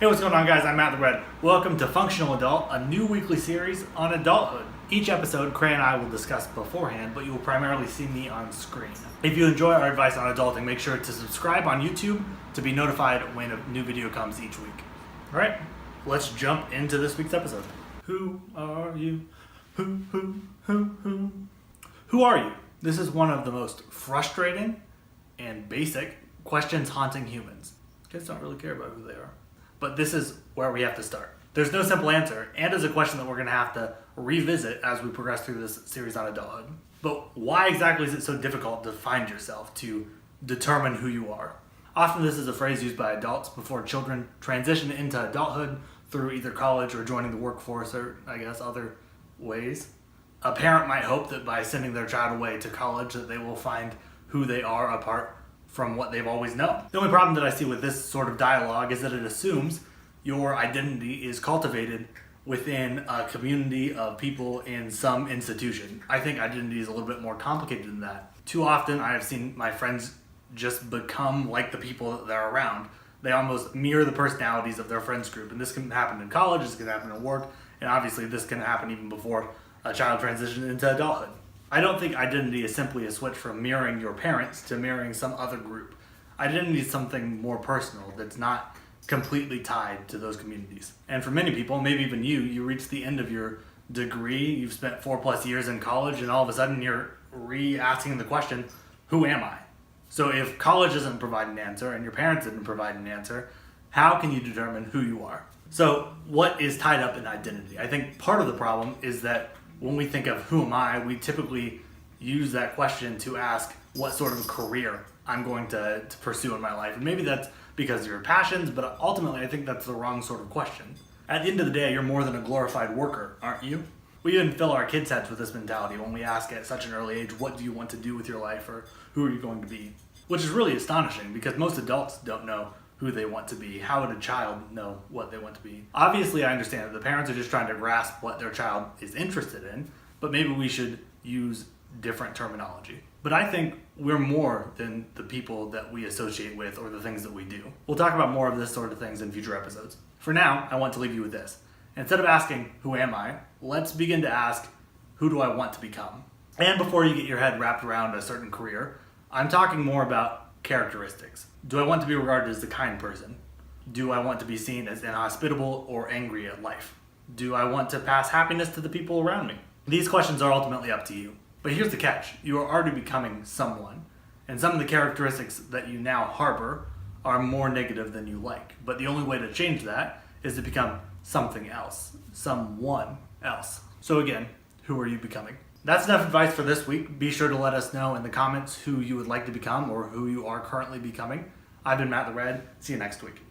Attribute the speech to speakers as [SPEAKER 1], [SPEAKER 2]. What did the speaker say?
[SPEAKER 1] Hey, what's going on, guys? I'm MattTheRed. Welcome to Functional Adult, a new weekly series on adulthood. Each episode, Crae and I will discuss beforehand, but you will primarily see me on screen. If you enjoy our advice on adulting, make sure to subscribe on YouTube to be notified when a new video comes each week. All right, let's jump into this week's episode. Who are you? Who are you? This is one of the most frustrating and basic questions haunting humans. Kids don't really care about who they are. But this is where we have to start. There's no simple answer, and is a question that we're going to have to revisit as we progress through this series on adulthood. But why exactly is it so difficult to find yourself, to determine who you are? Often this is a phrase used by adults before children transition into adulthood through either college or joining the workforce or, I guess, other ways. A parent might hope that by sending their child away to college that they will find who they are apart from what they've always known. The only problem that I see with this sort of dialogue is that it assumes your identity is cultivated within a community of people in some institution. I think identity is a little bit more complicated than that. Too often I have seen my friends just become like the people that they're around. They almost mirror the personalities of their friends group, and this can happen in college, this can happen at work, and obviously this can happen even before a child transitions into adulthood. I don't think identity is simply a switch from mirroring your parents to mirroring some other group. Identity is something more personal that's not completely tied to those communities. And for many people, maybe even you reach the end of your degree, you've spent 4+ years in college, and all of a sudden you're re-asking the question, who am I? So if college doesn't provide an answer and your parents didn't provide an answer, how can you determine who you are? So what is tied up in identity? I think part of the problem is that when we think of who am I, we typically use that question to ask what sort of career I'm going to pursue in my life. And maybe that's because of your passions, but ultimately I think that's the wrong sort of question. At the end of the day, you're more than a glorified worker, aren't you? We even fill our kids' heads with this mentality when we ask at such an early age, what do you want to do with your life, or who are you going to be? Which is really astonishing because most adults don't know who they want to be. How would a child know what they want to be? Obviously, I understand that the parents are just trying to grasp what their child is interested in, but maybe we should use different terminology. But I think we're more than the people that we associate with or the things that we do. We'll talk about more of this sort of things in future episodes. For now, I want to leave you with this. Instead of asking, who am I? Let's begin to ask, who do I want to become? And before you get your head wrapped around a certain career, I'm talking more about characteristics. Do I want to be regarded as the kind person? Do I want to be seen as inhospitable or angry at life? Do I want to pass happiness to the people around me? These questions are ultimately up to you. But here's the catch. You are already becoming someone. And some of the characteristics that you now harbor are more negative than you like. But the only way to change that is to become something else. Someone else. So again, who are you becoming? That's enough advice for this week. Be sure to let us know in the comments who you would like to become or who you are currently becoming. I've been MattTheRed. See you next week.